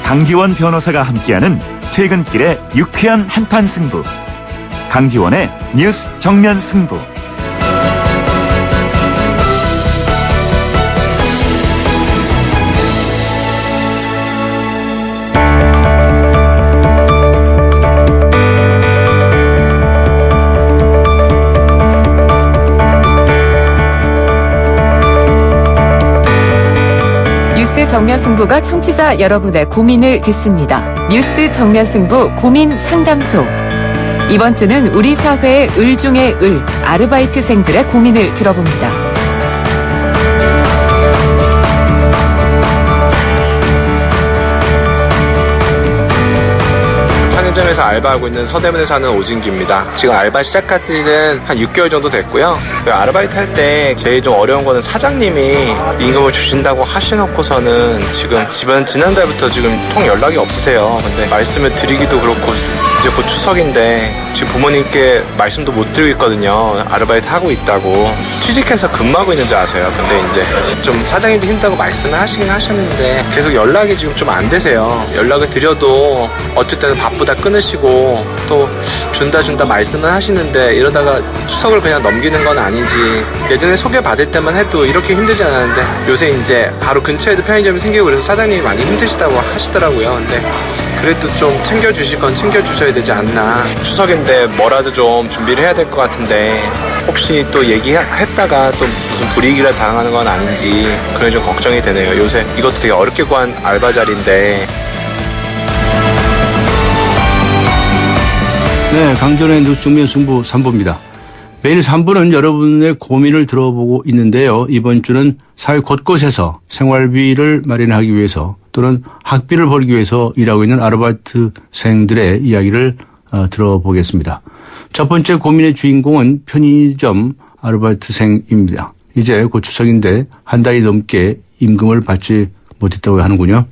강지원 변호사가 함께하는 퇴근길의 유쾌한 한판 승부. 강지원의 뉴스 정면 승부. 뉴스 정면 승부가 청취자 여러분의 고민을 듣습니다. 뉴스 정면 승부 고민 상담소. 이번 주는 우리 사회의 을 중의 을, 아르바이트생들의 고민을 들어봅니다. 편의점에서 알바하고 있는 서대문에 사는 오진규입니다. 지금 알바 시작한 지는 한 6개월 정도 됐고요. 아르바이트 할 때 제일 좀 어려운 거는 사장님이 임금을 주신다고 하시놓고서는 지금 집은 지난달부터 지금 통 연락이 없으세요. 근데 말씀을 드리기도 그렇고 이제 곧 추석인데 지금 부모님께 말씀도 못 드리고 있거든요. 아르바이트 하고 있다고. 취직해서 근무하고 있는 줄 아세요. 근데 이제 좀 사장님도 힘들다고 말씀을 하시긴 하셨는데 계속 연락이 지금 좀 안 되세요. 연락을 드려도 어쩔 때는 바쁘다 끊으시고 또 준다 말씀은 하시는데 이러다가 추석을 그냥 넘기는 건 아닌지. 예전에 소개받을 때만 해도 이렇게 힘들지 않았는데 요새 이제 바로 근처에도 편의점이 생기고 그래서 사장님이 많이 힘드시다고 하시더라고요. 근데 그래도 좀 챙겨주실 건 챙겨주셔야 되지 않나. 추석인데 뭐라도 좀 준비를 해야 될 것 같은데 혹시 또 얘기했다가 또 무슨 불이익이라 당하는 건 아닌지 그게 좀 걱정이 되네요. 요새 이것도 되게 어렵게 구한 알바 자리인데. 네, 강전의 뉴스 정면 승부 3부입니다. 매일 3부는 여러분의 고민을 들어보고 있는데요. 이번 주는 사회 곳곳에서 생활비를 마련하기 위해서 또는 학비를 벌기 위해서 일하고 있는 아르바이트생들의 이야기를 들어보겠습니다. 첫 번째 고민의 주인공은 편의점 아르바이트생입니다. 이제 곧 추석인데 한 달이 넘게 임금을 받지 못했다고 하는군요.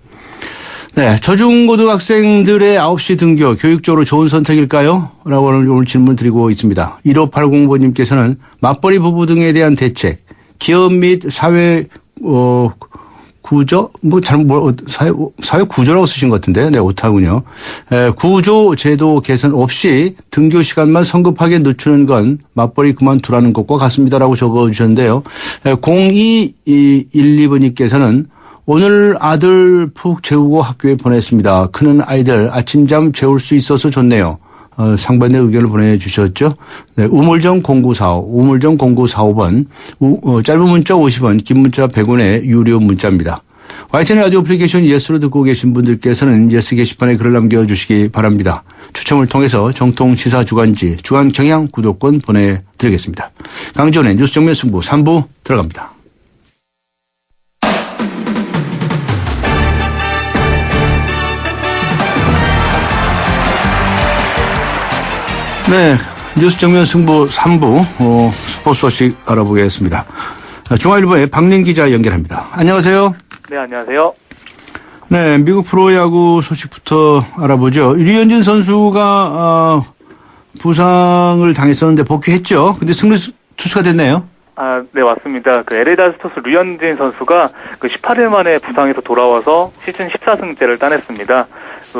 네, 저중고등학생들의 9시 등교 교육적으로 좋은 선택일까요? 라고 오늘 질문 드리고 있습니다. 1580번님께서는 맞벌이 부부 등에 대한 대책, 기업 및 사회 구조, 사회 구조라고 쓰신 것 같은데, 네, 오타군요. 구조 제도 개선 없이 등교 시간만 성급하게 늦추는 건 맞벌이 그만두라는 것과 같습니다라고 적어주셨는데요. 0212번님께서는 오늘 아들 푹 재우고 학교에 보냈습니다. 크는 아이들 아침잠 재울 수 있어서 좋네요. 상반된 의견을 보내주셨죠. 네, 우물정 0945, 짧은 문자 50원, 긴 문자 100원의 유료 문자입니다. YTN 라디오 애플리케이션 예스로 듣고 계신 분들께서는 예스 게시판에 글을 남겨주시기 바랍니다. 추첨을 통해서 정통 시사 주간지, 주간 경향 구독권 보내드리겠습니다. 강지원의 뉴스 정면 승부 3부 들어갑니다. 네, 뉴스 정면 승부 3부 스포츠 소식 알아보겠습니다. 중앙일보의 박린 기자 연결합니다. 안녕하세요. 네, 안녕하세요. 네, 미국 프로야구 소식부터 알아보죠. 류현진 선수가 부상을 당했었는데 복귀했죠. 근데 승리 투수가 됐네요. 아, 네, 맞습니다. LA 다저스 류현진 선수가 18일 만에 부상에서 돌아와서 시즌 14승째를 따냈습니다.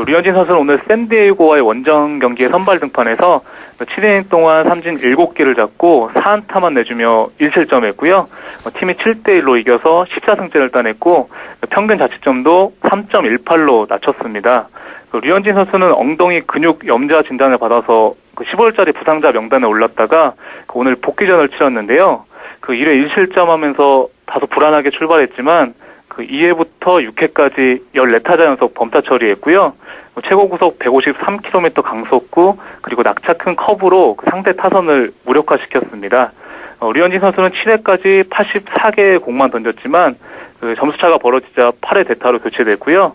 류현진 선수는 오늘 샌디에이고와의 원정 경기에 선발 등판해서 7이닝 동안 삼진 7개를 잡고 4안타만 내주며 1실점했고요. 팀이 7대1로 이겨서 14승째를 따냈고 평균 자책점도 3.18로 낮췄습니다. 류현진 선수는 엉덩이 근육 염좌 진단을 받아서 15일짜리 부상자 명단에 올랐다가 오늘 복귀전을 치렀는데요. 1회 1실점하면서 다소 불안하게 출발했지만 2회부터 6회까지 14타자 연속 범타 처리했고요. 최고 구속 153km 강속구 그리고 낙차 큰 커브로 상대 타선을 무력화시켰습니다. 류현진 선수는 7회까지 84개의 공만 던졌지만 점수차가 벌어지자 8회 대타로 교체됐고요.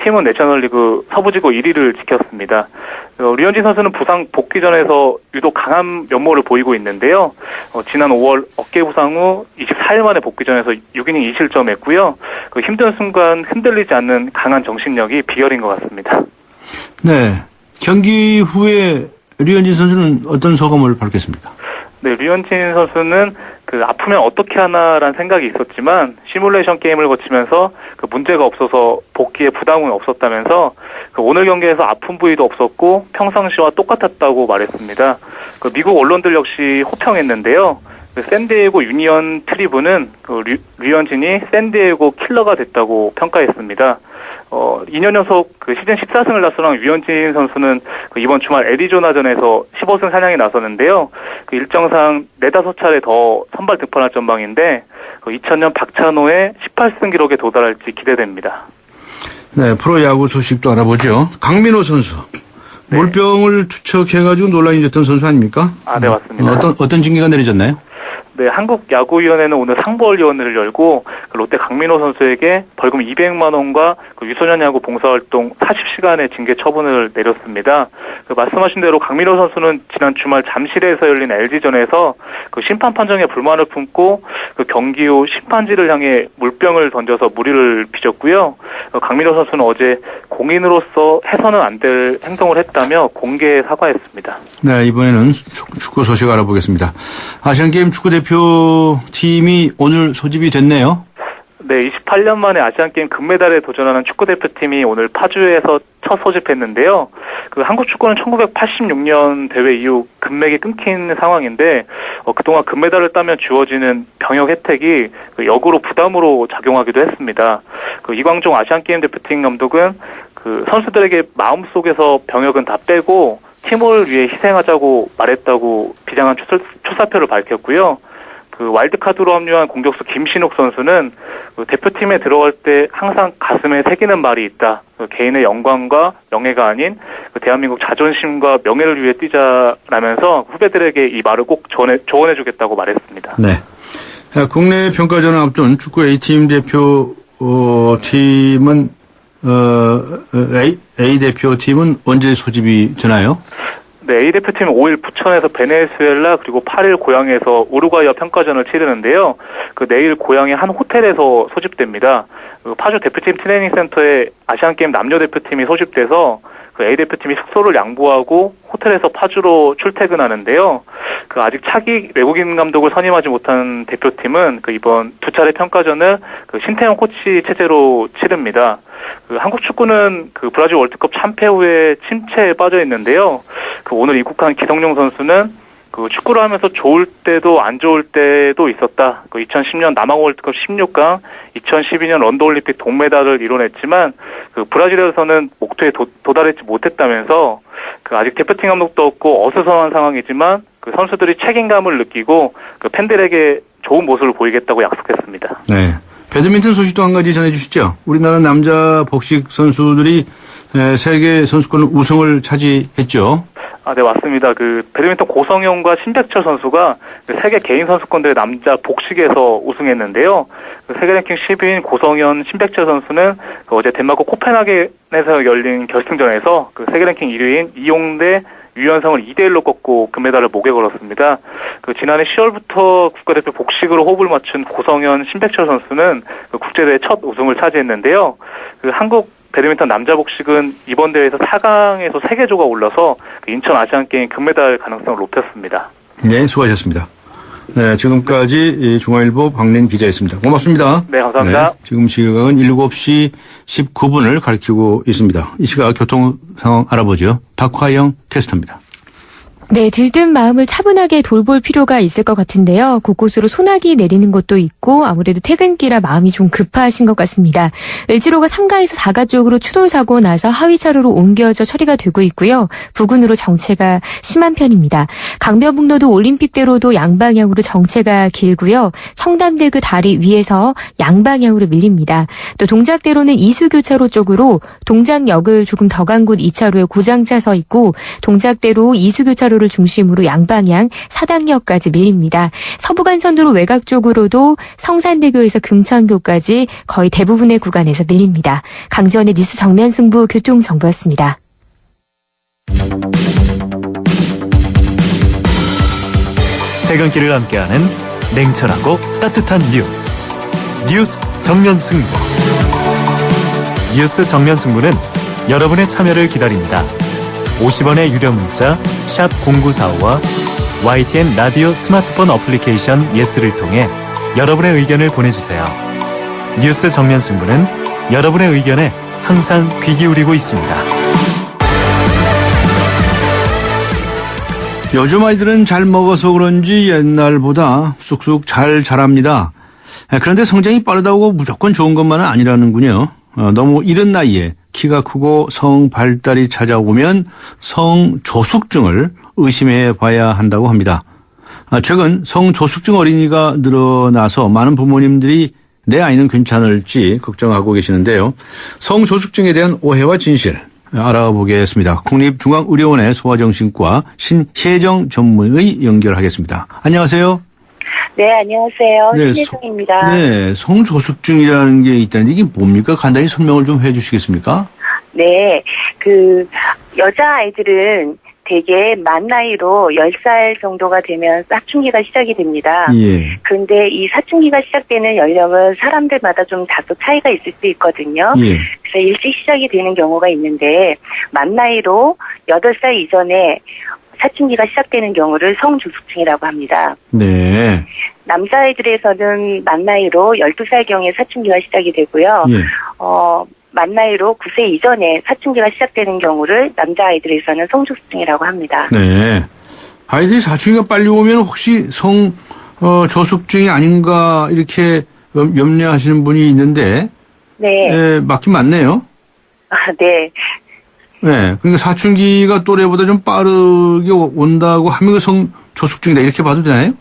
팀은 내셔널리그 서부지구 1위를 지켰습니다. 류현진 선수는 부상 복귀전에서 유독 강한 면모를 보이고 있는데요. 지난 5월 어깨 부상 후 24일 만에 복귀전에서 6이닝 2실점했고요. 힘든 순간 흔들리지 않는 강한 정신력이 비결인 것 같습니다. 네, 경기 후에 류현진 선수는 어떤 소감을 밝혔습니까? 네, 류현진 선수는 그 아프면 어떻게 하나라는 생각이 있었지만 시뮬레이션 게임을 거치면서 그 문제가 없어서 복귀에 부담은 없었다면서 그 오늘 경기에서 아픈 부위도 없었고 평상시와 똑같았다고 말했습니다. 그 미국 언론들 역시 호평했는데요. 그 샌디에이고 유니언 트리브는 그 류현진이 샌디에이고 킬러가 됐다고 평가했습니다. 2년 연속 그 시즌 14승을 달성한 류현진 선수는 그 이번 주말 애리조나전에서 15승 사냥에 나섰는데요. 그 일정상 4-5차례 더 선발 등판할 전망인데 그 2000년 박찬호의 18승 기록에 도달할지 기대됩니다. 네, 프로야구 소식도 알아보죠. 강민호 선수. 네. 물병을 투척해가지고 논란이 됐던 선수 아닙니까? 네, 맞습니다. 어떤 징계가 내려졌나요? 네, 한국야구위원회는 오늘 상벌위원회를 열고 그 롯데 강민호 선수에게 벌금 200만 원과 그 유소년 야구 봉사활동 40시간의 징계 처분을 내렸습니다. 그 말씀하신 대로 강민호 선수는 지난 주말 잠실에서 열린 LG전에서 그 심판 판정에 불만을 품고 그 경기 후 심판지를 향해 물병을 던져서 물의를 빚었고요. 강민호 선수는 어제 공인으로서 해서는 안 될 행동을 했다며 공개 사과했습니다. 네, 이번에는 축구 소식 알아보겠습니다. 아시안게임 축구대표팀이 오늘 소집이 됐네요. 네, 28년 만에 아시안게임 금메달에 도전하는 축구대표팀이 오늘 파주에서 첫 소집했는데요. 그 한국 축구는 1986년 대회 이후 금맥이 끊긴 상황인데 그동안 금메달을 따면 주어지는 병역 혜택이 그 역으로 부담으로 작용하기도 했습니다. 그 이광종 아시안게임 대표팀 감독은 그 선수들에게 마음속에서 병역은 다 빼고 팀을 위해 희생하자고 말했다고 비장한 출사표를 밝혔고요. 그 와일드카드로 합류한 공격수 김신욱 선수는 그 대표팀에 들어갈 때 항상 가슴에 새기는 말이 있다. 그 개인의 영광과 명예가 아닌 그 대한민국 자존심과 명예를 위해 뛰자라면서 후배들에게 이 말을 꼭 조언해주겠다고 말했습니다. 네. 국내 평가전을 앞둔 축구 A팀 대표팀은 A 대표팀은 언제 소집이 되나요? 네, A 대표팀은 5일 부천에서 베네수엘라 그리고 8일 고향에서 우루과이와 평가전을 치르는데요. 그 내일 고향의 한 호텔에서 소집됩니다. 그 파주 대표팀 트레이닝 센터에 아시안게임 남녀 대표팀이 소집돼서 그 A 대표팀이 숙소를 양보하고 호텔에서 파주로 출퇴근하는데요. 그 아직 차기 외국인 감독을 선임하지 못한 대표팀은 그 이번 두 차례 평가전을 그 신태용 코치 체제로 치릅니다. 그 한국 축구는 그 브라질 월드컵 참패 후에 침체에 빠져 있는데요. 그 오늘 입국한 기성용 선수는 그 축구를 하면서 좋을 때도 안 좋을 때도 있었다. 그 2010년 남아공 월드컵 16강, 2012년 런던 올림픽 동메달을 이뤄냈지만 그 브라질에서는 목표에 도달하지 못했다면서 그 아직 대표팀 감독도 없고 어수선한 상황이지만 그 선수들이 책임감을 느끼고 그 팬들에게 좋은 모습을 보이겠다고 약속했습니다. 네. 배드민턴 소식도 한 가지 전해주시죠. 우리나라 남자 복식 선수들이 세계 선수권 우승을 차지했죠. 네, 맞습니다. 그 배드민턴 고성현과 신백철 선수가 그 세계 개인 선수권대회 남자 복식에서 우승했는데요. 그 세계 랭킹 10위인 고성현, 신백철 선수는 그 어제 덴마크 코펜하겐에서 열린 결승전에서 그 세계 랭킹 1위인 이용대, 유연성을 2대1로 꺾고 금메달을 목에 걸었습니다. 그 지난해 10월부터 국가대표 복식으로 호흡을 맞춘 고성현, 신백철 선수는 그 국제대회 첫 우승을 차지했는데요. 그 한국 배드민턴 남자 복식은 이번 대회에서 4강에서 3개조가 올라서 그 인천 아시안게임 금메달 가능성을 높였습니다. 네, 수고하셨습니다. 네, 지금까지 중앙일보 박린 기자였습니다. 고맙습니다. 네, 감사합니다. 네, 지금 시각은 7시 19분을 가리키고 있습니다. 이 시각 교통 상황 알아보죠. 박화영 캐스터입니다. 네, 들뜬 마음을 차분하게 돌볼 필요가 있을 것 같은데요. 곳곳으로 소나기 내리는 곳도 있고 아무래도 퇴근길이라 마음이 좀 급하신 것 같습니다. 을지로가 3가에서 4가 쪽으로 추돌사고 나서 하위 차로로 옮겨져 처리가 되고 있고요. 부근으로 정체가 심한 편입니다. 강변북로도 올림픽대로도 양방향으로 정체가 길고요. 청담대교 다리 위에서 양방향으로 밀립니다. 또 동작대로는 이수교차로 쪽으로 동작역을 조금 더 간 곳 2차로에 고장차 서 있고 동작대로 이수교차로 를 중심으로 양방향 사당역까지 밀립니다. 서부간선도로 외곽 쪽으로도 성산대교에서 금천교까지 거의 대부분의 구간에서 밀립니다. 강지원의 뉴스 정면 승부 교통정보였습니다. 퇴근길을 함께하는 냉철하고 따뜻한 뉴스 정면 승부. 뉴스 정면 승부는 여러분의 참여를 기다립니다. 50원의 유료 문자 샵 0945와 YTN 라디오 스마트폰 어플리케이션 예스를 통해 여러분의 의견을 보내주세요. 뉴스 정면 승부는 여러분의 의견에 항상 귀 기울이고 있습니다. 요즘 아이들은 잘 먹어서 그런지 옛날보다 쑥쑥 잘 자랍니다. 그런데 성장이 빠르다고 무조건 좋은 것만은 아니라는군요. 너무 이른 나이에 키가 크고 성 발달이 찾아오면 성조숙증을 의심해 봐야 한다고 합니다. 최근 성조숙증 어린이가 늘어나서 많은 부모님들이 내 아이는 괜찮을지 걱정하고 계시는데요. 성조숙증에 대한 오해와 진실 알아보겠습니다. 국립중앙의료원의 소아정신과 신혜정 전문의 연결하겠습니다. 안녕하세요. 네, 안녕하세요. 네, 신혜정입니다. 네, 성조숙증이라는 게 있다는데 이게 뭡니까? 간단히 설명을 좀 해 주시겠습니까? 네, 여자아이들은 대개 만 나이로 10살 정도가 되면 사춘기가 시작이 됩니다. 예. 그런데 이 사춘기가 시작되는 연령은 사람들마다 좀 다소 차이가 있을 수 있거든요. 예. 그래서 일찍 시작이 되는 경우가 있는데 만 나이로 8살 이전에 사춘기가 시작되는 경우를 성조숙증이라고 합니다. 네. 남자아이들에서는 만 나이로 12살경에 사춘기가 시작이 되고요. 예. 만 나이로 9세 이전에 사춘기가 시작되는 경우를 남자아이들에서는 성조숙증이라고 합니다. 네. 아이들이 사춘기가 빨리 오면 혹시 저숙증이 아닌가 이렇게 염려하시는 분이 있는데, 네. 맞긴 맞네요. 네. 네. 그러니까 사춘기가 또래보다 좀 빠르게 온다고 하면 저숙증이다 이렇게 봐도 되나요?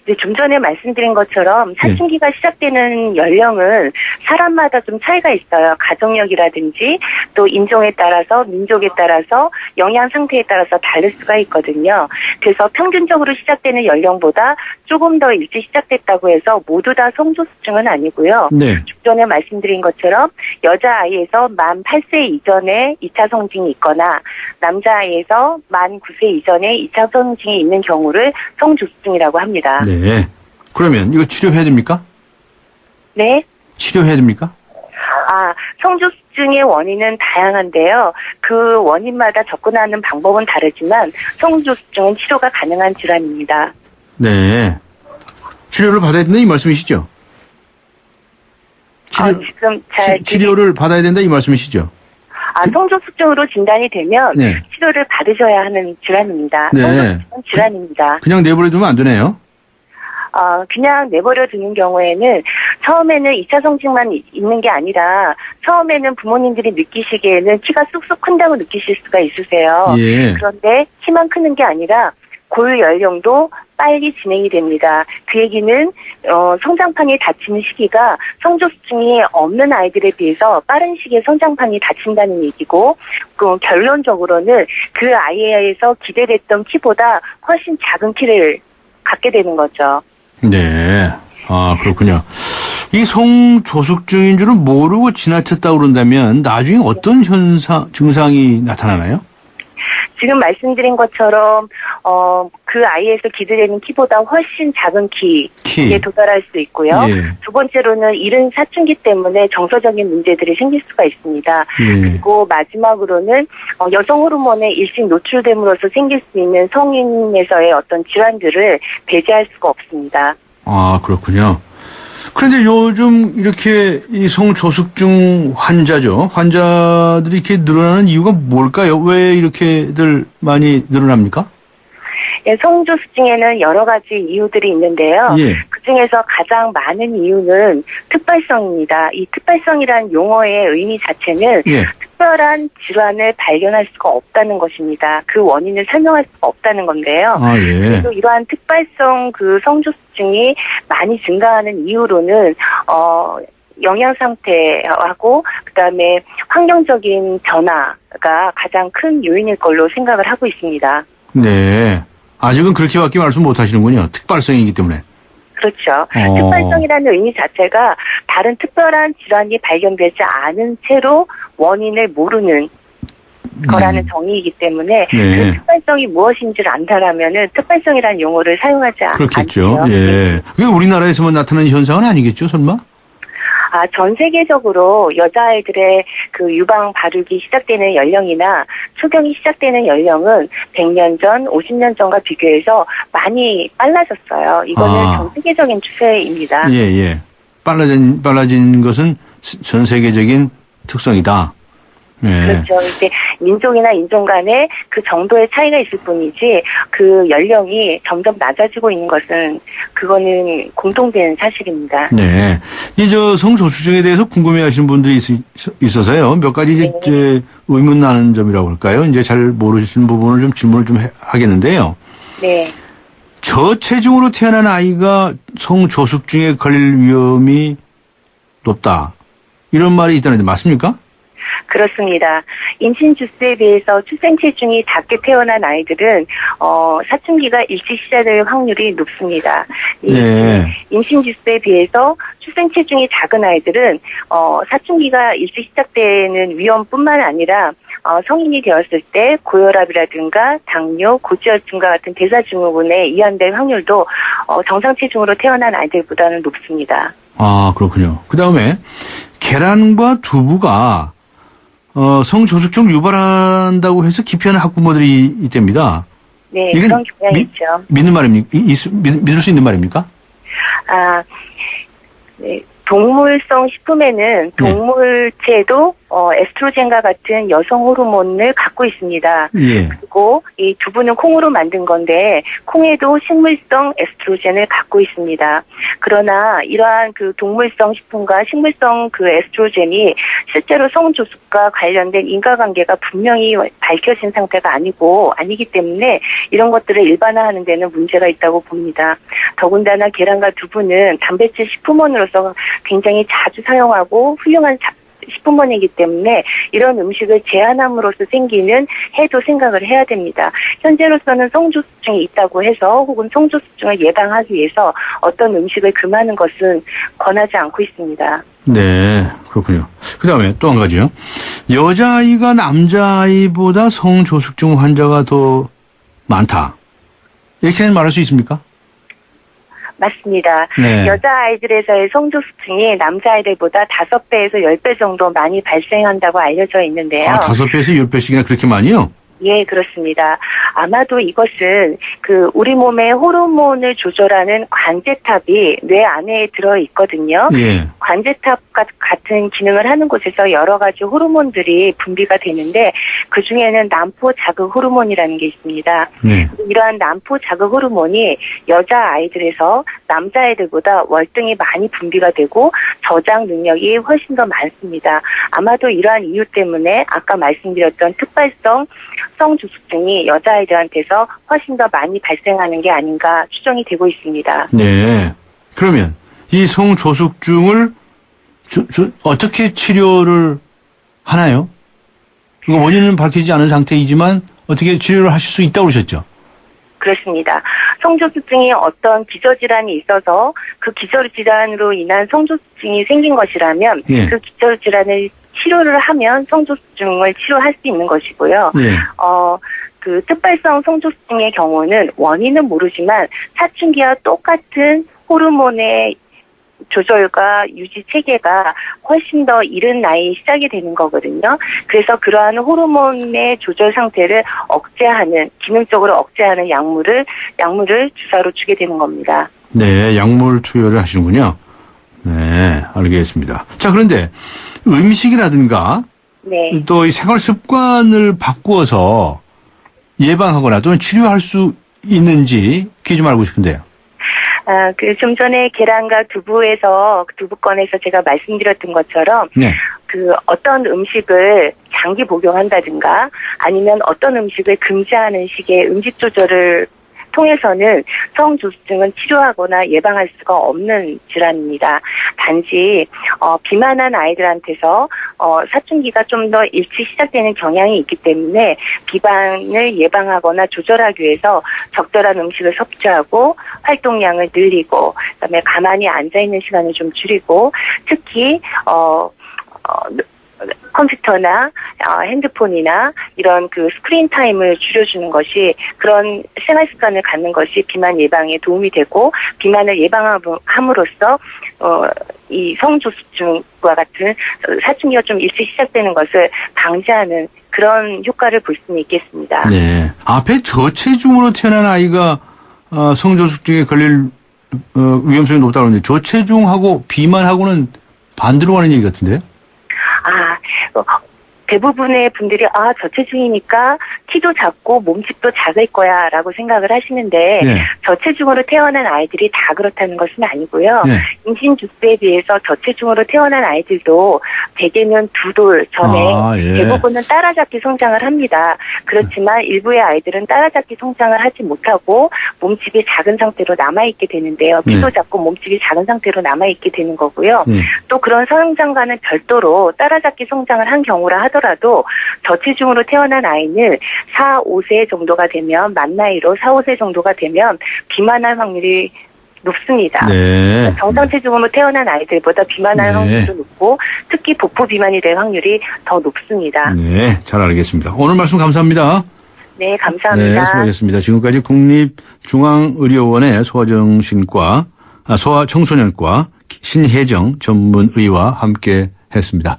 이제 좀 전에 말씀드린 것처럼 사춘기가 시작되는 연령은 사람마다 좀 차이가 있어요. 가정력이라든지 또 인종에 따라서 민족에 따라서 영양 상태에 따라서 다를 수가 있거든요. 그래서 평균적으로 시작되는 연령보다 조금 더 일찍 시작됐다고 해서 모두 다 성조숙증은 아니고요. 네. 좀 전에 말씀드린 것처럼 여자아이에서 만 8세 이전에 2차 성징이 있거나 남자아이에서 만 9세 이전에 2차 성징이 있는 경우를 성조숙증이라고 합니다. 네. 그러면 이거 치료해야 됩니까? 네. 치료해야 됩니까? 성조숙증의 원인은 다양한데요. 그 원인마다 접근하는 방법은 다르지만 성조숙증은 치료가 가능한 질환입니다. 네. 치료를 받아야 된다 이 말씀이시죠? 지금 치료를 받아야 된다 이 말씀이시죠? 성조숙증으로 진단이 되면 네. 치료를 받으셔야 하는 질환입니다. 네. 성조숙증은 질환입니다. 그냥 내버려 두면 안 되네요. 그냥 내버려 두는 경우에는 처음에는 2차 성징만 있는 게 아니라 처음에는 부모님들이 느끼시기에는 키가 쑥쑥 큰다고 느끼실 수가 있으세요. 예. 그런데 키만 크는 게 아니라 골 연령도 빨리 진행이 됩니다. 그 얘기는 성장판이 닫히는 시기가 성조숙증이 없는 아이들에 비해서 빠른 시기에 성장판이 닫힌다는 얘기고 결론적으로는 그 아이에서 기대됐던 키보다 훨씬 작은 키를 갖게 되는 거죠. 네. 그렇군요. 이 성조숙증인 줄은 모르고 지나쳤다고 그런다면 나중에 어떤 증상이 나타나나요? 지금 말씀드린 것처럼 그 아이에서 기대되는 키보다 훨씬 작은 키에 도달할 수 있고요. 예. 두 번째로는 이른 사춘기 때문에 정서적인 문제들이 생길 수가 있습니다. 예. 그리고 마지막으로는 여성 호르몬에 일찍 노출됨으로써 생길 수 있는 성인에서의 어떤 질환들을 배제할 수가 없습니다. 그렇군요. 그런데 요즘 이렇게 이 성조숙증 환자들이 이렇게 늘어나는 이유가 뭘까요? 왜 이렇게들 많이 늘어납니까? 예, 성조숙증에는 여러 가지 이유들이 있는데요. 예. 그중에서 가장 많은 이유는 특발성입니다. 이 특발성이라는 용어의 의미 자체는 특별한 질환을 발견할 수가 없다는 것입니다. 그 원인을 설명할 수가 없다는 건데요. 예. 그래서 이러한 특발성 성조숙증이 많이 증가하는 이유로는 영양 상태하고 그다음에 환경적인 변화가 가장 큰 요인일 걸로 생각을 하고 있습니다. 네. 아직은 그렇게밖에 말씀 못 하시는군요. 특발성이기 때문에. 그렇죠. 특발성이라는 의미 자체가 다른 특별한 질환이 발견되지 않은 채로 원인을 모르는 거라는 정의이기 때문에 그 특발성이 무엇인지를 안다라면은 특발성이라는 용어를 사용하지 않죠. 그렇겠죠. 예. 그게 우리나라에서만 나타나는 현상은 아니겠죠, 설마? 전 세계적으로 여자아이들의 그 유방 발육이 시작되는 연령이나 초경이 시작되는 연령은 100년 전, 50년 전과 비교해서 많이 빨라졌어요. 이거는 전 세계적인 추세입니다. 예. 빨라진 것은 전 세계적인 특성이다. 예. 그렇죠. 이제 민족이나 인종 간에 그 정도의 차이가 있을 뿐이지 그 연령이 점점 낮아지고 있는 것은 그거는 공통된 사실입니다. 네. 성소수증에 대해서 궁금해하시는 분들이 있어서요. 몇 가지 이제 의문 나는 점이라고 할까요? 이제 잘 모르시는 부분을 좀 질문을 좀 하겠는데요. 네. 저체중으로 태어난 아이가 성조숙증에 걸릴 위험이 높다. 이런 말이 있다는데 맞습니까? 그렇습니다. 임신 주수에 비해서 출생 체중이 작게 태어난 아이들은 사춘기가 일찍 시작될 확률이 높습니다. 네. 임신 주수에 비해서 출생 체중이 작은 아이들은 사춘기가 일찍 시작되는 위험뿐만 아니라 성인이 되었을 때 고혈압이라든가 당뇨, 고지혈증과 같은 대사증후군에 이완될 확률도 정상 체중으로 태어난 아이들보다는 높습니다. 아, 그렇군요. 그다음에 계란과 두부가 성조숙증 유발한다고 해서 기피하는 학부모들이 있답니다. 네, 그런 경향이 있죠. 믿는 말입니까? 믿을 수 있는 말입니까? 네. 동물성 식품에는 동물체도 에스트로겐과 같은 여성 호르몬을 갖고 있습니다. 예. 그리고 이 두부는 콩으로 만든 건데 콩에도 식물성 에스트로겐을 갖고 있습니다. 그러나 이러한 그 동물성 식품과 식물성 그 에스트로겐이 실제로 성조숙과 관련된 인과관계가 분명히 밝혀진 상태가 아니기 때문에 이런 것들을 일반화하는 데는 문제가 있다고 봅니다. 더군다나 계란과 두부는 단백질 식품원으로서 굉장히 자주 사용하고 훌륭한 식품원이기 때문에 이런 음식을 제한함으로써 생기는 해도 생각을 해야 됩니다. 현재로서는 성조숙증이 있다고 해서 혹은 성조숙증을 예방하기 위해서 어떤 음식을 금하는 것은 권하지 않고 있습니다. 네, 그렇군요. 그 다음에 또 한 가지요. 여자아이가 남자아이보다 성조숙증 환자가 더 많다. 이렇게는 말할 수 있습니까? 맞습니다. 네. 여자아이들에서의 성조숙증이 남자아이들보다 5배에서 10배 정도 많이 발생한다고 알려져 있는데요. 5배에서 10배씩이나 그렇게 많이요? 예, 그렇습니다. 아마도 이것은 우리 몸의 호르몬을 조절하는 관제탑이 뇌 안에 들어 있거든요. 예. 관제탑 같은 기능을 하는 곳에서 여러 가지 호르몬들이 분비가 되는데 그 중에는 난포 자극 호르몬이라는 게 있습니다. 네. 이러한 난포 자극 호르몬이 여자 아이들에서 남자 아이들보다 월등히 많이 분비가 되고 저장 능력이 훨씬 더 많습니다. 아마도 이러한 이유 때문에 아까 말씀드렸던 특발성 성조숙증이 여자아이들한테서 훨씬 더 많이 발생하는 게 아닌가 추정이 되고 있습니다. 네. 그러면 이 성조숙증을 어떻게 치료를 하나요? 이거 원인은 밝히지 않은 상태이지만 어떻게 치료를 하실 수 있다고 그러셨죠? 그렇습니다. 성조숙증이 어떤 기저질환이 있어서 그 기저질환으로 인한 성조숙증이 생긴 것이라면 예. 그 기저질환을 치료를 하면 성조숙증을 치료할 수 있는 것이고요. 예. 그 특발성 성조숙증의 경우는 원인은 모르지만 사춘기와 똑같은 호르몬의 조절과 유지 체계가 훨씬 더 이른 나이에 시작이 되는 거거든요. 그래서 그러한 호르몬의 조절 상태를 억제하는, 기능적으로 억제하는 약물을 주사로 주게 되는 겁니다. 네, 약물 투여를 하시는군요. 네, 알겠습니다. 자, 그런데 음식이라든가 네. 또 이 생활 습관을 바꾸어서 예방하거나 또는 치료할 수 있는지 그게 좀 알고 싶은데요. 좀 전에 계란과 두부건에서 제가 말씀드렸던 것처럼, 네. 어떤 음식을 장기 복용한다든가, 아니면 어떤 음식을 금지하는 식의 음식 조절을 통해서는 성조숙증은 치료하거나 예방할 수가 없는 질환입니다. 단지 비만한 아이들한테서 사춘기가 좀 더 일찍 시작되는 경향이 있기 때문에 비만을 예방하거나 조절하기 위해서 적절한 음식을 섭취하고 활동량을 늘리고 그다음에 가만히 앉아 있는 시간을 좀 줄이고 특히 컴퓨터나 핸드폰이나 이런 그 스크린 타임을 줄여주는 것이 그런 생활 습관을 갖는 것이 비만 예방에 도움이 되고 비만을 예방함으로써 이 성조숙증과 같은 사춘기가 좀 일찍 시작되는 것을 방지하는 그런 효과를 볼 수는 있겠습니다. 네. 앞에 저체중으로 태어난 아이가 성조숙증에 걸릴 위험성이 높다고 하는데 저체중하고 비만하고는 반대로 가는 얘기 같은데요? 대부분의 분들이 저체중이니까 키도 작고 몸집도 작을 거야 라고 생각을 하시는데 네. 저체중으로 태어난 아이들이 다 그렇다는 것은 아니고요. 네. 임신 주수에 비해서 저체중으로 태어난 아이들도 대개는 2돌 전에 예. 대부분은 따라잡기 성장을 합니다. 그렇지만 일부의 아이들은 따라잡기 성장을 하지 못하고 몸집이 작은 상태로 남아있게 되는데요. 키도 네. 작고 몸집이 작은 상태로 남아있게 되는 거고요. 네. 또 그런 성장과는 별도로 따라잡기 성장을 한 경우라 하더라도 저체중으로 태어난 아이는 4, 5세 정도가 되면 만 나이로 4, 5세 정도가 되면 비만할 확률이 높습니다. 네. 정상 체중으로 태어난 아이들보다 비만할 네. 확률도 높고 특히 복부 비만이 될 확률이 더 높습니다. 네, 잘 알겠습니다. 오늘 말씀 감사합니다. 네, 감사합니다. 네, 수고하셨습니다. 지금까지 국립중앙의료원의 소아청소년과 신혜정 전문의와 함께 했습니다.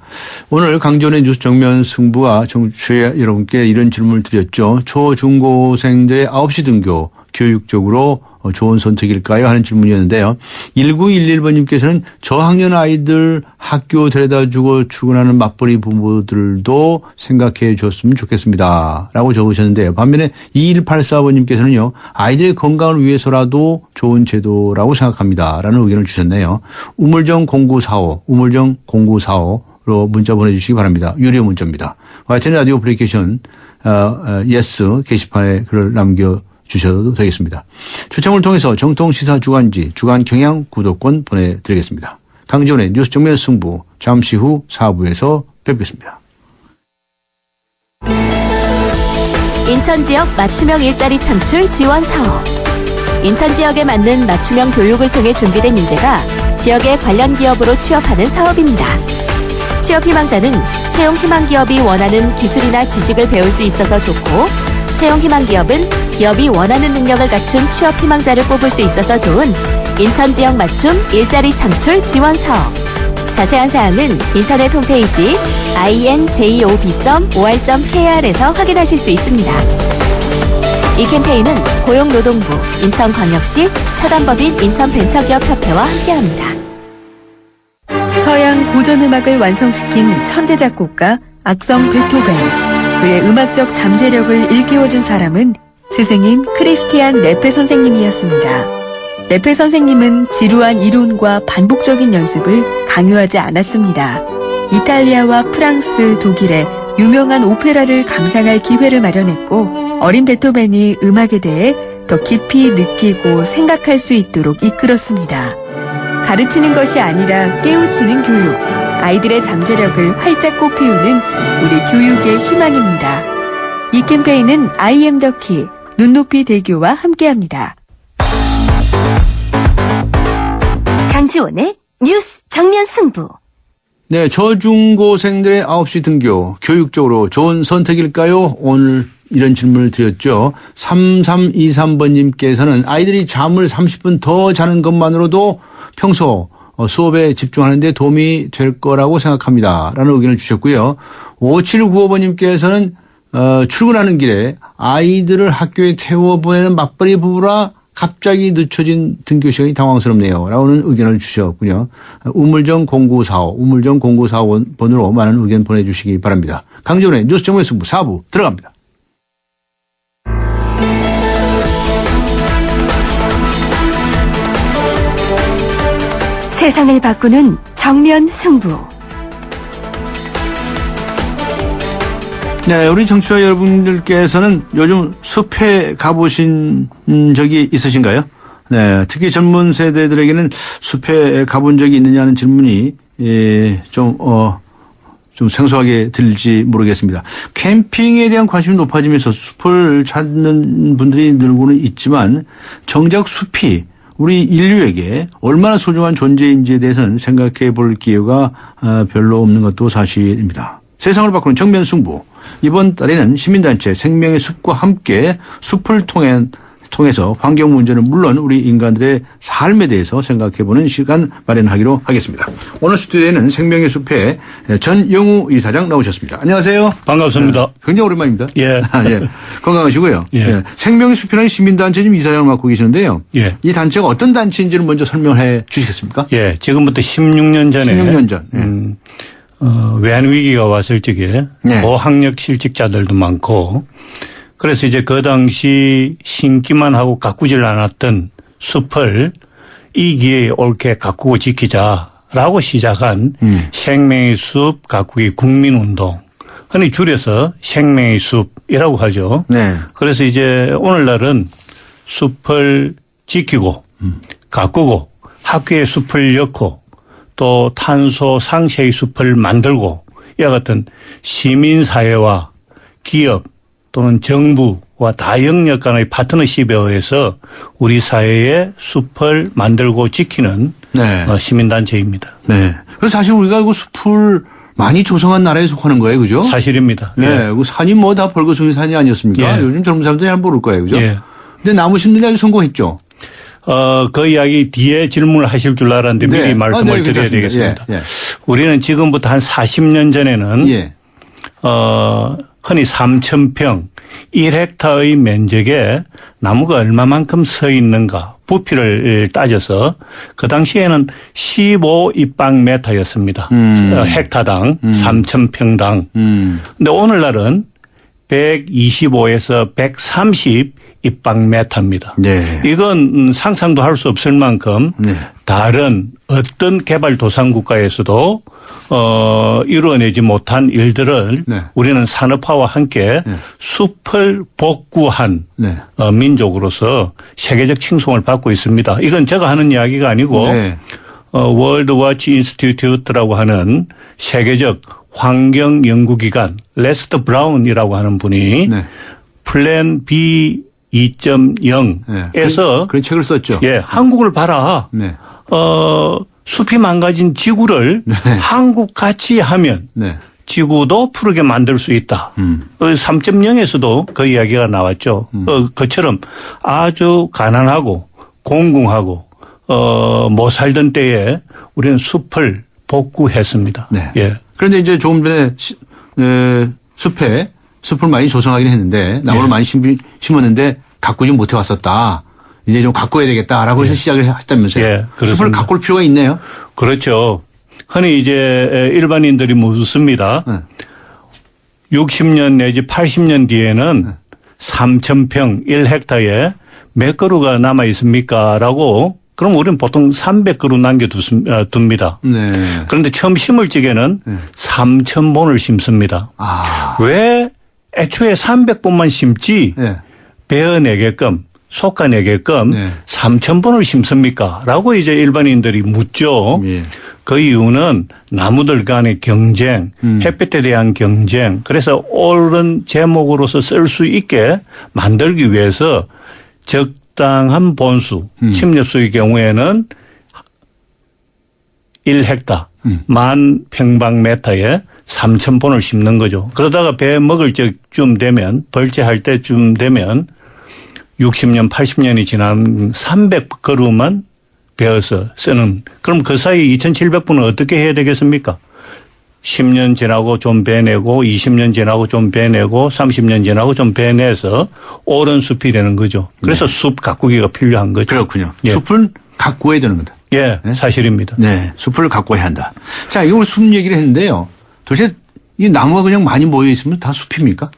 오늘 강전의 뉴스 정면 승부와 청취자 여러분께 이런 질문을 드렸죠. 초중고생들의 9시 등교 교육적으로 좋은 선택일까요? 하는 질문이었는데요. 1911번님께서는 저학년 아이들 학교 데려다주고 출근하는 맞벌이 부모들도 생각해 줬으면 좋겠습니다. 라고 적으셨는데요. 반면에 2184번님께서는요. 아이들의 건강을 위해서라도 좋은 제도라고 생각합니다. 라는 의견을 주셨네요. 우물정 0945로 문자 보내주시기 바랍니다. 유료 문자입니다. YTN 라디오 어플리케이션 예스 게시판에 글을 남겨주셔도 되겠습니다. 추첨을 통해서 정통시사 주간지 주간 경향 구독권 보내드리겠습니다. 강지원의 뉴스 정면 승부 잠시 후 4부에서 뵙겠습니다. 인천 지역 맞춤형 일자리 창출 지원 사업. 인천 지역에 맞는 맞춤형 교육을 통해 준비된 인재가 지역의 관련 기업으로 취업하는 사업입니다. 취업 희망자는 채용 희망 기업이 원하는 기술이나 지식을 배울 수 있어서 좋고, 채용 희망 기업은 기업이 원하는 능력을 갖춘 취업 희망자를 뽑을 수 있어서 좋은 인천 지역 맞춤 일자리 창출 지원 사업. 자세한 사항은 인터넷 홈페이지 injob.or.kr에서 확인하실 수 있습니다. 이 캠페인은 고용노동부, 인천광역시, 사단법인 인천벤처기업협회와 함께합니다. 서양 고전음악을 완성시킨 천재 작곡가 악성 베토벤. 그의 음악적 잠재력을 일깨워준 사람은 스승인 크리스티안 네페 선생님이었습니다. 네페 선생님은 지루한 이론과 반복적인 연습을 강요하지 않았습니다. 이탈리아와 프랑스, 독일의 유명한 오페라를 감상할 기회를 마련했고, 어린 베토벤이 음악에 대해 더 깊이 느끼고 생각할 수 있도록 이끌었습니다. 가르치는 것이 아니라 깨우치는 교육, 아이들의 잠재력을 활짝 꽃피우는 우리 교육의 희망입니다. 이 캠페인은 I am the key, 눈높이 대교와 함께합니다. 강지원의 뉴스 정면 승부. 네, 저중고생들의 9시 등교, 교육적으로 좋은 선택일까요? 오늘 이런 질문을 드렸죠. 3323번님께서는 아이들이 잠을 30분 더 자는 것만으로도 평소 수업에 집중하는 데 도움이 될 거라고 생각합니다. 라는 의견을 주셨고요. 5795번님께서는 출근하는 길에 아이들을 학교에 태워보내는 맞벌이 부부라 갑자기 늦춰진 등교 시간이 당황스럽네요. 라고는 의견을 주셨군요. 우물정 0945번으로 많은 의견 보내주시기 바랍니다. 강지원의 뉴스 정면 승부 4부 들어갑니다. 세상을 바꾸는 정면 승부. 네, 우리 청취자 여러분들께서는 요즘 숲에 가보신 적이 있으신가요? 네, 특히 젊은 세대들에게는 숲에 가본 적이 있느냐는 질문이 좀 생소하게 들릴지 모르겠습니다. 캠핑에 대한 관심이 높아지면서 숲을 찾는 분들이 늘고는 있지만 정작 숲이 우리 인류에게 얼마나 소중한 존재인지에 대해서는 생각해 볼 기회가 별로 없는 것도 사실입니다. 세상을 바꾸는 정면 승부. 이번 달에는 시민단체 생명의 숲과 함께 숲을 통해서 환경 문제는 물론 우리 인간들의 삶에 대해서 생각해보는 시간 마련하기로 하겠습니다. 오늘 스튜디오에는 생명의 숲의 전영우 이사장 나오셨습니다. 안녕하세요. 반갑습니다. 굉장히 오랜만입니다. 예. 예. 건강하시고요. 예. 예. 생명의 숲이라는 시민단체 지금 이사장을 맡고 계시는데요. 예. 이 단체가 어떤 단체인지를 먼저 설명해 주시겠습니까? 예. 지금부터 16년 전에 16년 전. 예. 외환위기가 왔을 적에 네. 고학력 실직자들도 많고 그래서 이제 그 당시 심기만 하고 가꾸질 않았던 숲을 이 기회에 옳게 가꾸고 지키자라고 시작한 생명의 숲 가꾸기 국민운동. 흔히 줄여서 생명의 숲이라고 하죠. 네. 그래서 이제 오늘날은 숲을 지키고 가꾸고 학교에 숲을 엮고 또 탄소 상쇄의 숲을 만들고 이와 같은 시민사회와 기업 또는 정부와 다영역 간의 파트너십에 의해서 우리 사회의 숲을 만들고 지키는 네. 시민단체입니다. 네. 그래서 사실 우리가 그 숲을 많이 조성한 나라에 속하는 거예요. 그죠? 사실입니다. 네. 예. 그 산이 뭐 다 벌거숭이 산이 아니었습니까? 예. 요즘 젊은 사람들이 잘 모를 거예요. 그죠? 예. 근데 나무 심는 데 아주 성공했죠. 그 이야기 뒤에 질문을 하실 줄 알았는데 네. 미리 말씀을 드려야 괜찮습니다. 되겠습니다. 예. 예. 우리는 지금부터 한 40년 전에는 예. 흔히 3,000평 1헥타의 면적에 나무가 얼마만큼 서 있는가 부피를 따져서 그 당시에는 15입방미터였습니다. 헥타당 3,000평당. 근데 오늘날은 125에서 130 입방미터입니다. 네. 이건 상상도 할 수 없을 만큼 네. 다른 어떤 개발도상국가에서도 이루어내지 못한 일들을 네. 우리는 산업화와 함께 네. 숲을 복구한 네. 민족으로서 세계적 칭송을 받고 있습니다. 이건 제가 하는 이야기가 아니고 네. 월드 워치 인스티튜트라고 하는 세계적 환경 연구기관 레스터 브라운이라고 하는 분이 네. 플랜 B 2.0에서 그런 책을 썼죠. 예, 한국을 봐라. 네. 숲이 망가진 지구를 한국 같이 하면 네. 지구도 푸르게 만들 수 있다. 3.0에서도 그 이야기가 나왔죠. 그처럼 아주 가난하고 공궁하고 못 살던 때에 우리는 숲을 복구했습니다. 네. 예. 그런데 이제 조금 전에 숲을 많이 조성하긴 했는데 나무를 예. 많이 심었는데 가꾸지 못해 왔었다. 이제 좀 가꿔야 되겠다라고 해서 시작을 했다면서요. 예, 그렇습니다. 숲을 가꿀 필요가 있네요. 그렇죠. 흔히 이제 일반인들이 묻습니다. 네. 60년 내지 80년 뒤에는 3,000평 1헥타에 몇 그루가 남아 있습니까? 라고 그럼 우리는 보통 300그루 남겨둡니다. 네. 그런데 처음 심을 적에는 3,000본을 심습니다. 아. 왜 애초에 300본만 심지 네. 베어내게끔 솎아내게끔 네. 3,000본을 심습니까? 라고 이제 일반인들이 묻죠. 예. 그 이유는 나무들 간의 경쟁, 햇빛에 대한 경쟁, 그래서 옳은 제목으로서 쓸 수 있게 만들기 위해서 적당한 본수, 침엽수의 경우에는 1헥타, 10,000평방미터에 3,000본을 심는 거죠. 그러다가 배 먹을 적쯤 되면, 벌채할 때쯤 되면 60년, 80년이 지나면 300그루만 베어서 쓰는. 그럼 그 사이 2,700분은 어떻게 해야 되겠습니까? 10년 지나고 좀 베내고 20년 지나고 좀 베내고 30년 지나고 좀 베내서 옳은 숲이 되는 거죠. 그래서 숲 가꾸기가 필요한 거죠. 그렇군요. 예. 숲은 가꿔야 되는 거다. 예, 네? 사실입니다. 네. 숲을 가꿔야 한다. 자, 이걸 숲 얘기를 했는데요. 도대체 이 나무가 그냥 많이 모여 있으면 다 숲입니까?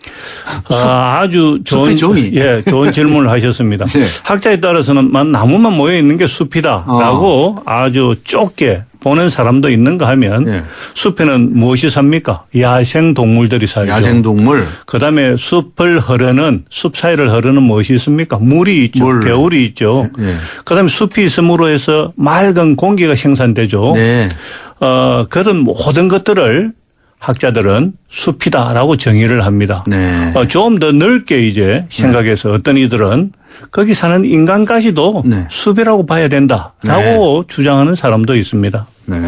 아주 좋은, 숲의 정의. 예, 좋은 질문을 하셨습니다. 네. 학자에 따라서는 나무만 모여 있는 게 숲이다라고 아주 좁게 보는 사람도 있는가 하면 네. 숲에는 무엇이 삽니까? 야생 동물들이 살죠. 야생동물. 그다음에 숲 사이를 흐르는 무엇이 있습니까? 물이 있죠. 물. 겨울이 있죠. 네. 그다음에 숲이 있음으로 해서 맑은 공기가 생산되죠. 네. 그런 모든 것들을 학자들은 숲이다라고 정의를 합니다. 네. 좀 더 넓게 이제 생각해서 어떤 이들은 거기 사는 인간까지도 네. 숲이라고 봐야 된다라고 주장하는 사람도 있습니다. 네.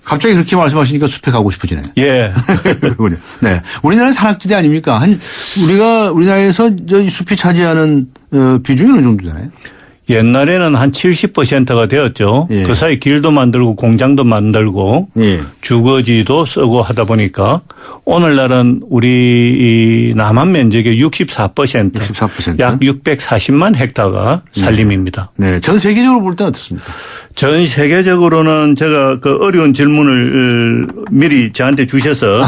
갑자기 그렇게 말씀하시니까 숲에 가고 싶어지네요. 예. 그렇군요. 네. 우리나라는 산악지대 아닙니까? 우리나라에서 이 숲이 차지하는 비중이 어느 정도 되나요? 옛날에는 한 70%가 되었죠. 예. 그 사이 길도 만들고 공장도 만들고 예. 주거지도 쓰고 하다 보니까 오늘날은 우리 이 남한 면적의 64%, 64%. 약 640만 헥타가 산림입니다. 네. 전 세계적으로 볼 때는 어떻습니까? 전 세계적으로는 제가 그 어려운 질문을 미리 저한테 주셔서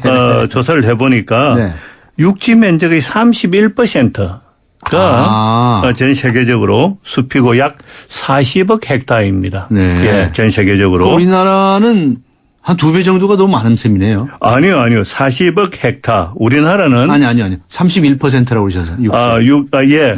네. 조사를 해보니까 네. 육지 면적의 31%가 전 세계적으로 숲이고 약 40억 헥타입니다. 네. 예, 전 세계적으로. 우리나라는 한 2배 정도가 너무 많은 셈이네요. 아니요. 40억 헥타. 우리나라는 아니. 31%라고 그러셔서. 예.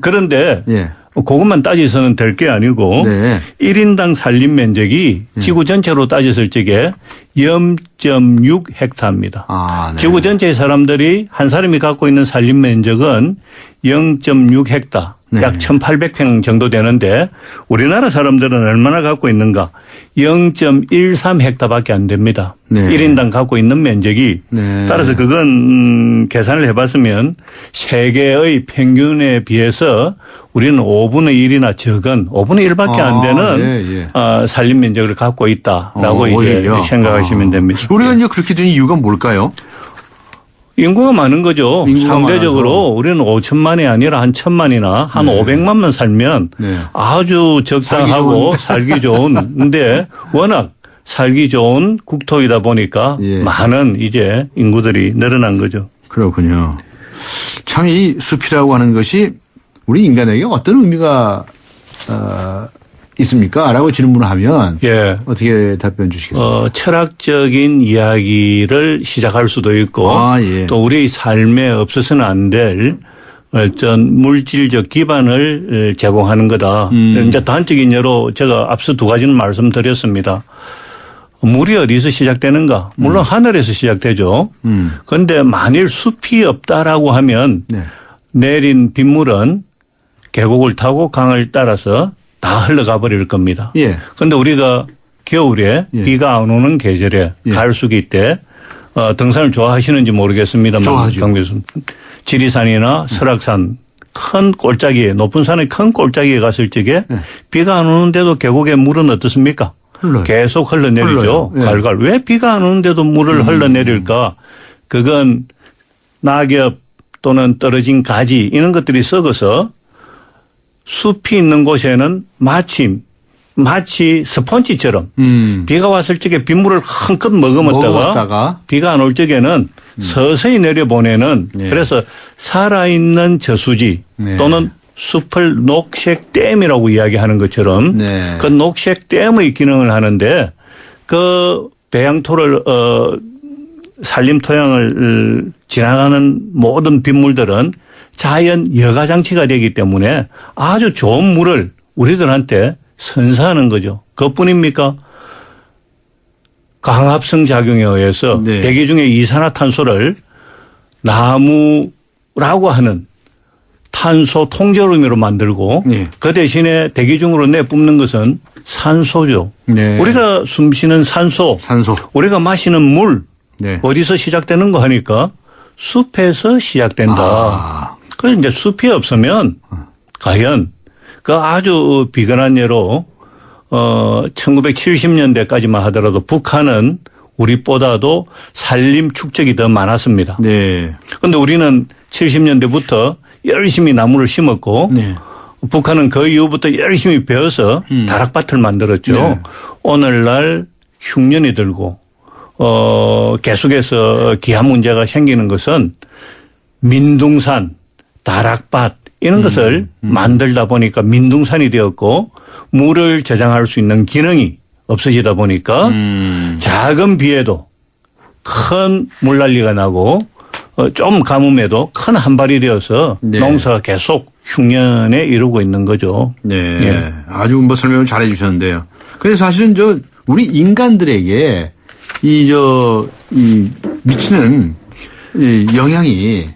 그런데 예. 그것만 따져서는 될 게 아니고 네. 1인당 산림 면적이 지구 전체로 따졌을 적에 0.6 헥타입니다. 네. 지구 전체의 사람들이 한 사람이 갖고 있는 산림 면적은 0.6 헥타, 네. 약 1,800평 정도 되는데 우리나라 사람들은 얼마나 갖고 있는가? 0.13 헥타밖에 안 됩니다. 네. 1인당 갖고 있는 면적이. 네. 따라서 그건 계산을 해봤으면 세계의 평균에 비해서 우리는 5분의 1이나 적은 5분의 1밖에 안 되는 산림 면적을 갖고 있다라고 이제 오히려. 생각하시면 됩니다. 우리가 이제 그렇게 된 이유가 뭘까요? 인구가 많은 거죠. 인구가 상대적으로 많아서. 우리는 5천만이 아니라 한 1,000만이나 한 500만만 살면 아주 적당하고 살기 좋은 근데 워낙 살기 좋은 국토이다 보니까 많은 이제 인구들이 늘어난 거죠. 그렇군요. 참 이 숲이라고 하는 것이 우리 인간에게 어떤 의미가 있습니까? 라고 질문을 하면 어떻게 답변 주시겠습니까? 철학적인 이야기를 시작할 수도 있고 또 우리 삶에 없어서는 안 될 어떤 물질적 기반을 제공하는 거다. 이제 단적인 예로 제가 앞서 두 가지는 말씀드렸습니다. 물이 어디서 시작되는가? 물론 하늘에서 시작되죠. 그런데 만일 숲이 없다라고 하면 내린 빗물은 계곡을 타고 강을 따라서 다 흘러가 버릴 겁니다. 그런데 우리가 겨울에 비가 안 오는 계절에 가을수기 때 등산을 좋아하시는지 모르겠습니다만 좋아하죠. 지리산이나 설악산 큰 골짜기에 높은 산의 큰 골짜기에 갔을 적에 비가 안 오는데도 계곡의 물은 어떻습니까? 흘러요. 계속 흘러내리죠. 갈갈. 왜 비가 안 오는데도 물을 흘러내릴까? 그건 낙엽 또는 떨어진 가지 이런 것들이 썩어서 숲이 있는 곳에는 마치 스펀지처럼 비가 왔을 적에 빗물을 한껏 머금었다가 비가 안 올 적에는 서서히 내려보내는 그래서 살아있는 저수지 또는 숲을 녹색댐이라고 이야기하는 것처럼 그 녹색댐의 기능을 하는데 그 배양토를 산림 토양을 지나가는 모든 빗물들은 자연 여가 장치가 되기 때문에 아주 좋은 물을 우리들한테 선사하는 거죠. 그것뿐입니까? 광합성 작용에 의해서 대기 중에 이산화탄소를 나무라고 하는 탄소 통조림으로 만들고 그 대신에 대기 중으로 내뿜는 것은 산소죠. 우리가 숨쉬는 산소, 우리가 마시는 물 어디서 시작되는 거 하니까 숲에서 시작된다. 그래서 이제 숲이 없으면 과연 그 아주 비근한 예로 1970년대까지만 하더라도 북한은 우리보다도 산림 축적이 더 많았습니다. 그런데 우리는 70년대부터 열심히 나무를 심었고 북한은 그 이후부터 열심히 베어서 다락밭을 만들었죠. 오늘날 흉년이 들고 계속해서 기후 문제가 생기는 것은 민둥산, 다락밭 이런 것을 만들다 보니까 민둥산이 되었고 물을 저장할 수 있는 기능이 없어지다 보니까 작은 비에도 큰 물난리가 나고 좀 가뭄에도 큰 한발이 되어서 농사가 계속 흉년에 이르고 있는 거죠. 아주 뭐 설명을 잘 해주셨는데요. 근데 사실은 우리 인간들에게 이 미치는 이 영향이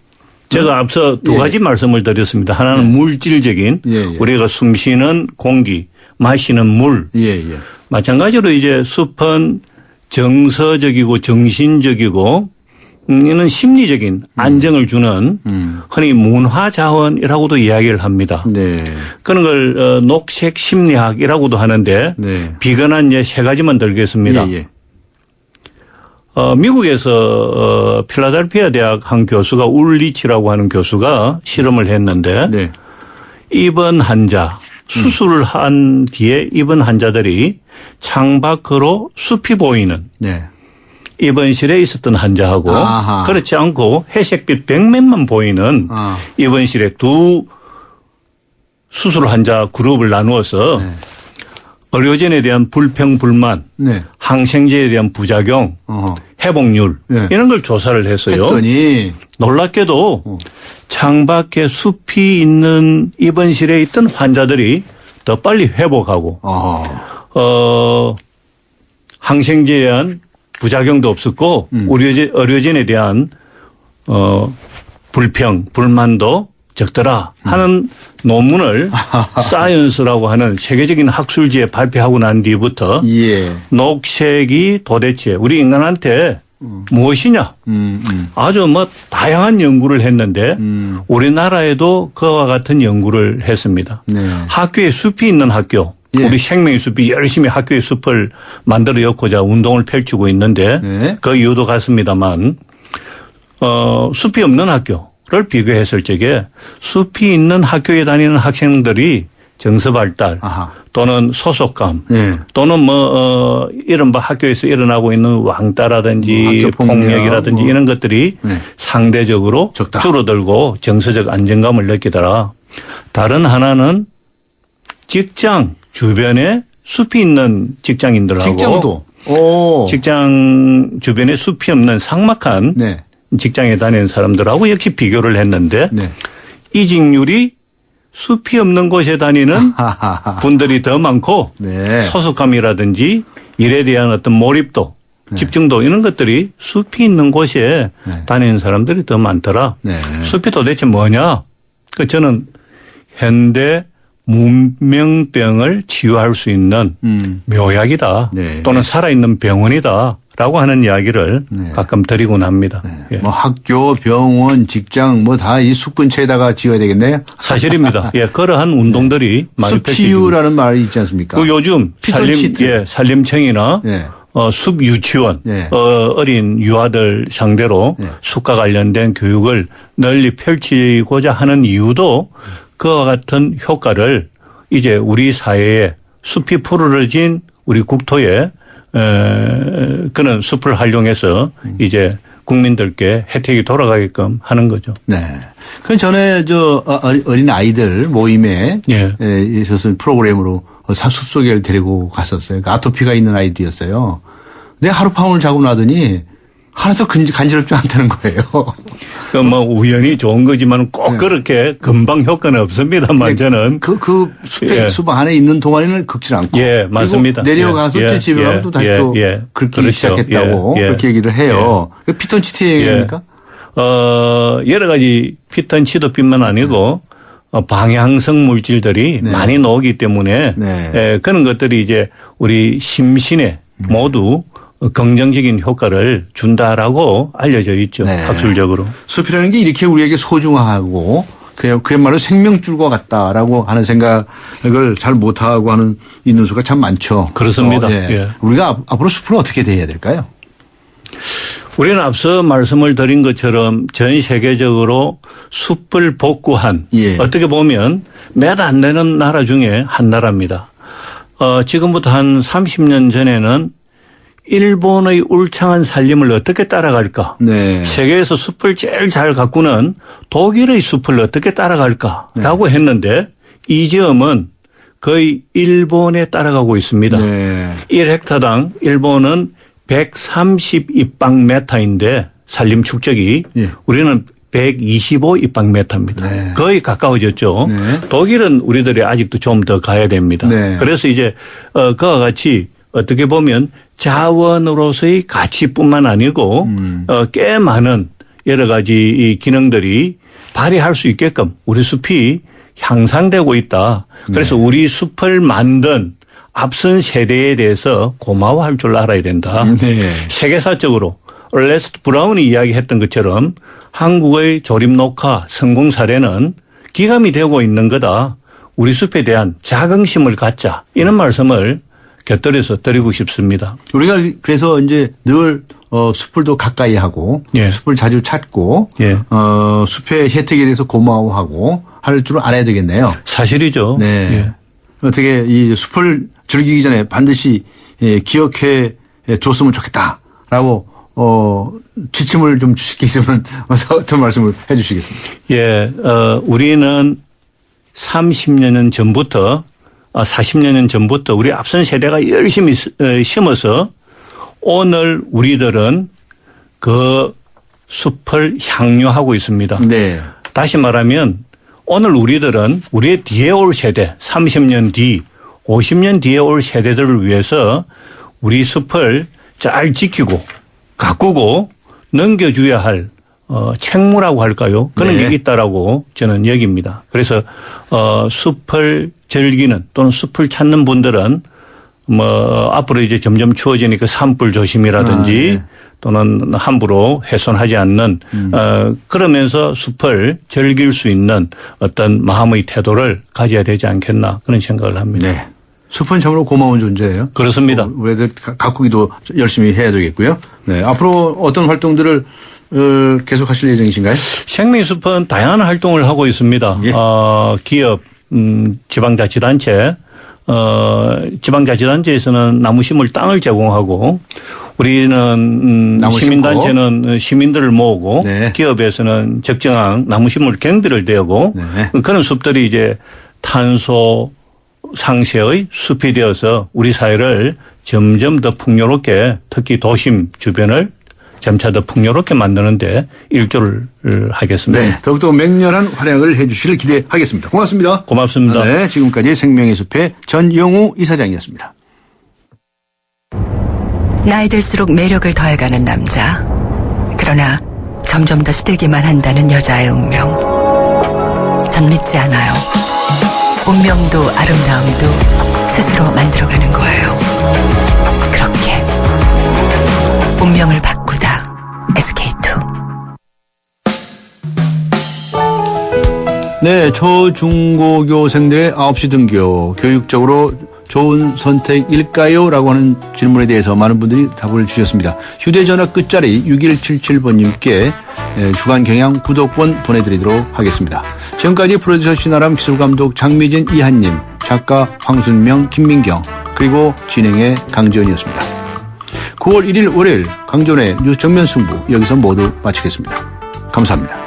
제가 앞서 두 가지 말씀을 드렸습니다. 하나는 물질적인 우리가 숨쉬는 공기, 마시는 물. 마찬가지로 이제 숲은 정서적이고 정신적이고 이는 심리적인 안정을 주는 흔히 문화자원이라고도 이야기를 합니다. 네. 그런 걸 녹색 심리학이라고도 하는데 네. 비근한 이제 세 가지만 들겠습니다. 예, 예. 미국에서 필라델피아 대학 한 교수가 울리치라고 하는 교수가 실험을 했는데 네. 입원 환자 수술을 한 뒤에 입원 환자들이 창밖으로 숲이 보이는 네. 입원실에 있었던 환자하고 아하. 그렇지 않고 회색빛 벽면만 보이는 입원실에 두 수술 환자 그룹을 나누어서 네. 의료진에 대한 불평, 불만, 네. 항생제에 대한 부작용, 회복률 네. 이런 걸 조사를 했어요. 했더니 놀랍게도 창밖에 숲이 있는 입원실에 있던 환자들이 더 빨리 회복하고 항생제에 대한 부작용도 없었고 의료진에 대한 불평, 불만도 적더라 하는 논문을 사이언스라고 하는 세계적인 학술지에 발표하고 난 뒤부터 예. 녹색이 도대체 우리 인간한테 무엇이냐 아주 뭐 다양한 연구를 했는데 우리나라에도 그와 같은 연구를 했습니다. 네. 학교에 숲이 있는 학교 예. 우리 생명의 숲이 열심히 학교의 숲을 만들어 엮고자 운동을 펼치고 있는데 네. 그 이유도 같습니다만 숲이 없는 학교를 비교했을 적에 숲이 있는 학교에 다니는 학생들이 정서발달 아하. 또는 소속감 네. 또는 이른바 학교에서 일어나고 있는 왕따라든지 학교 폭력, 폭력이라든지 이런 것들이 네. 상대적으로 적다. 줄어들고 정서적 안정감을 느끼더라. 다른 하나는 직장 주변에 숲이 있는 직장인들하고 직장도. 오. 직장 주변에 숲이 없는 삭막한 네. 직장에 다니는 사람들하고 역시 비교를 했는데 네. 이직률이 숲이 없는 곳에 다니는 분들이 더 많고 네. 소속감이라든지 일에 대한 어떤 몰입도 집중도 이런 것들이 숲이 있는 곳에 네. 다니는 사람들이 더 많더라. 네. 숲이 도대체 뭐냐? 저는 현대 문명병을 치유할 수 있는 묘약이다. 네. 또는 살아있는 병원이다라고 하는 이야기를 네. 가끔 드리곤 합니다. 예. 뭐 학교, 병원, 직장 뭐 다 이 숲 근처에다가 지어야 되겠네요. 사실입니다. 예, 그러한 운동들이 많이 펼쳐지고 숲치유라는 말이 있지 않습니까? 그 요즘 산림청이나 네. 숲 유치원, 네. 어린 유아들 상대로 네. 숲과 관련된 교육을 널리 펼치고자 하는 이유도 그와 같은 효과를 이제 우리 사회에 숲이 푸르러진 우리 국토에 그런 숲을 활용해서 이제 국민들께 혜택이 돌아가게끔 하는 거죠. 네. 그 전에 어린 아이들 모임에 예. 있었던 프로그램으로 숲속에 데리고 갔었어요. 그 아토피가 있는 아이들이었어요. 근데 하룻밤을 자고 나더니 하나도 간지럽지 않다는 거예요. 그 우연히 좋은 거지만 꼭 그렇게 금방 효과는 없습니다만 저는 그 숲에 숲 안에 있는 동안에는 긁지 않고. 예, 맞습니다. 내려가서 또 집에 가면 또 다시 또 긁기 그렇죠. 시작했다고 그렇게 얘기를 해요. 피톤치드 얘기입니까? 여러 가지 피톤치드뿐만 아니고 방향성 물질들이 네. 많이 나오기 때문에 네. 그런 것들이 이제 우리 심신에 모두 긍정적인 효과를 준다라고 알려져 있죠. 네. 학술적으로. 숲이라는 게 이렇게 우리에게 소중하고 그야말로 생명줄과 같다라고 하는 생각을 잘 못하고 있는 수가 참 많죠. 그렇습니다. 예. 예. 우리가 앞으로 숲을 어떻게 대해야 될까요? 우리는 앞서 말씀을 드린 것처럼 전 세계적으로 숲을 복구한 예. 어떻게 보면 몇 안 되는 나라 중에 한 나라입니다. 지금부터 한 30년 전에는 일본의 울창한 산림을 어떻게 따라갈까? 네. 세계에서 숲을 제일 잘 가꾸는 독일의 숲을 어떻게 따라갈까라고 했는데 이 점은 거의 일본에 따라가고 있습니다. 네. 1헥타당 일본은 130입방메타인데 산림 축적이 예. 우리는 125입방메타입니다. 네. 거의 가까워졌죠. 네. 독일은 우리들이 아직도 좀 더 가야 됩니다. 네. 그래서 이제 그와 같이 어떻게 보면 자원으로서의 가치뿐만 아니고 꽤 많은 여러 가지 이 기능들이 발휘할 수 있게끔 우리 숲이 향상되고 있다. 그래서 우리 숲을 만든 앞선 세대에 대해서 고마워할 줄 알아야 된다. 네. 세계사적으로 얼레스트 브라운이 이야기했던 것처럼 한국의 조립 녹화 성공 사례는 기감이 되고 있는 거다. 우리 숲에 대한 자긍심을 갖자. 이런 말씀을 곁들여서 드리고 싶습니다. 우리가 그래서 이제 늘 숲을 더 가까이 하고 예. 숲을 자주 찾고 예. 숲의 혜택에 대해서 고마워하고 할 줄 알아야 되겠네요. 사실이죠. 네. 예. 어떻게 이 숲을 즐기기 전에 반드시 기억해 줬으면 좋겠다라고 지침을 좀 주실 게 있으면 어떤 말씀을 해 주시겠습니까? 예, 우리는 30년 전부터 40년 전부터 우리 앞선 세대가 열심히 심어서 오늘 우리들은 그 숲을 향유하고 있습니다. 네. 다시 말하면 오늘 우리들은 우리의 뒤에 올 세대, 30년 뒤, 50년 뒤에 올 세대들을 위해서 우리 숲을 잘 지키고 가꾸고 넘겨줘야 할 책무라고 할까요? 그런 네. 게 있다라고 저는 여깁니다. 그래서 숲을 즐기는 또는 숲을 찾는 분들은 앞으로 이제 점점 추워지니까 산불 조심이라든지 네. 또는 함부로 훼손하지 않는 그러면서 숲을 즐길 수 있는 어떤 마음의 태도를 가져야 되지 않겠나 그런 생각을 합니다. 네. 숲은 참으로 고마운 존재예요. 그렇습니다. 우리들 가꾸기도 열심히 해야 되겠고요. 네. 앞으로 어떤 활동들을 계속 하실 예정이신가요? 생명숲은 다양한 활동을 하고 있습니다. 예. 기업, 지방자치단체, 지방자치단체에서는 나무 심을 땅을 제공하고 우리는 나무 시민단체는 시민들을 모으고 네. 기업에서는 적정한 나무 심을 경비를 대고 네. 그런 숲들이 이제 탄소 상세의 숲이 되어서 우리 사회를 점점 더 풍요롭게 특히 도심 주변을 점차 더 풍요롭게 만드는데 일조를 하겠습니다. 네. 더욱더 맹렬한 활약을 해 주시길 기대하겠습니다. 고맙습니다. 고맙습니다. 네. 지금까지 생명의 숲의 전영우 이사장이었습니다. 나이 들수록 매력을 더해가는 남자. 그러나 점점 더 시들기만 한다는 여자의 운명. 전 믿지 않아요. 운명도 아름다움도 스스로 만들어가는 거예요. 그렇게 운명을 바꾸다. SK2. 네. 초중고교생들의 9시 등교 교육적으로 좋은 선택일까요? 라고 하는 질문에 대해서 많은 분들이 답을 주셨습니다. 휴대전화 끝자리 6177번님께 주간 경향 구독권 보내드리도록 하겠습니다. 지금까지 프로듀서 신아람, 기술감독 장미진, 이한님, 작가 황순명, 김민경, 그리고 진행의 강지원이었습니다. 9월 1일 월요일 강지원의 뉴스 정면 승부 여기서 모두 마치겠습니다. 감사합니다.